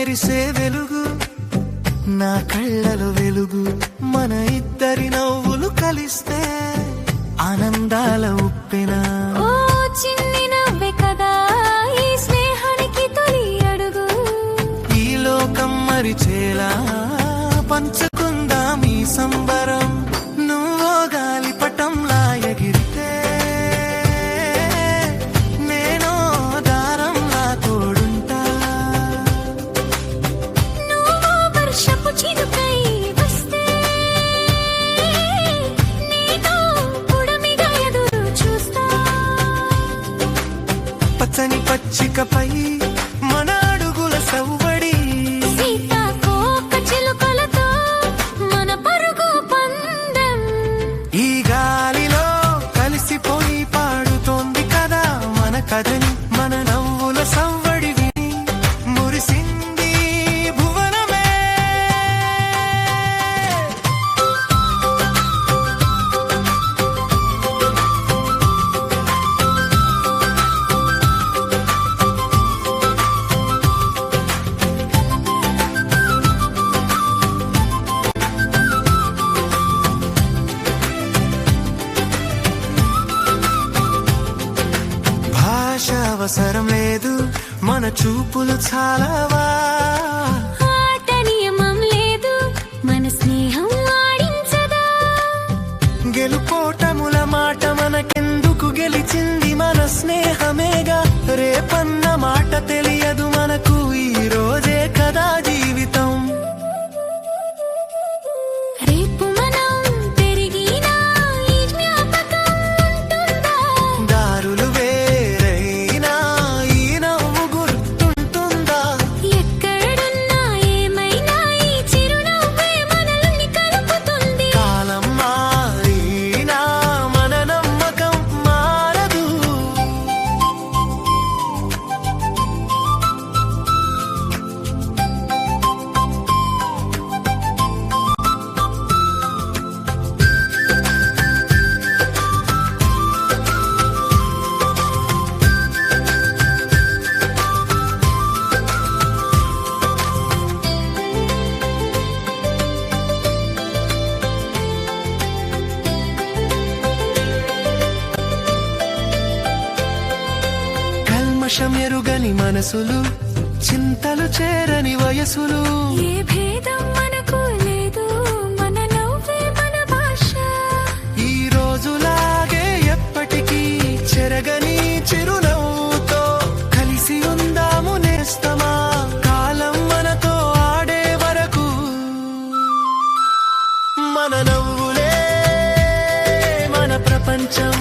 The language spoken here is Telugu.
మెరిసే వెలుగు, నా కళ్ళలో వెలుగు. మన ఇద్దరి నవ్వులు కలిస్తే ఆనందాల ఉప్పెన. ఓ చిన్ని నవ్వే కదా ఈ స్నేహానికి తొలి అడుగు. ఈ లోకం మరిచేలా పంచుకుందాం ఈ సంబరం. నువ్వో గాలిపటంలా ఎగిరితే నేనో దారంలా తోడుంటా. నువ్వు వర్షపు చినుకై వస్తే నీతో పుడమిగా ఎదురు చూస్తా. పచ్చని పచ్చికపై మన అడుగుల సవ్వడి, సీతాకోక చిలుకలతో మన పరుగు పందెం. ఈ గాలిలో కలిసిపోయి పాడుతోంది కదా మన కథని. మన నవ్వుల సవ్వడి విని మురిసింది భువనమే. భాష అవసరం లేదు, మన చూపులు చాలావా. ఆట నియమం లేదు, మన స్నేహం ఆడించదా. గెలుపోటముల మాట మనకెందుకు, గెలిచింది మన స్నేహమేగా. రేపన్న మాట తెలియదు మనకు, ఈ రోజే కదా జీవితం. రేపు మనం పెరిగినా ఈ జ్ఞాపకం ఉంటుందా. దారులు వేరైనా ఈ నవ్వు గుర్తుంటుందా. ఎక్కడున్నా ఏమైనా ఈ చిరునవ్వే మనల్ని కలుపుతుంది. కాలం మారినా మన నమ్మకం మారదు. కల్మషం ఎరుగని మనసులు, చింతలు చేరని వయసులు. ఏ భేదం మనకు లేదు, మన నవ్వే మన భాష. ఈ రోజులాగే ఎప్పటికీ చెరగని చిరునవ్వుతో కలిసి ఉందాము నేస్తమా. కాలం మనతో ఆడే వరకు మన నవ్వులే మన ప్రపంచం.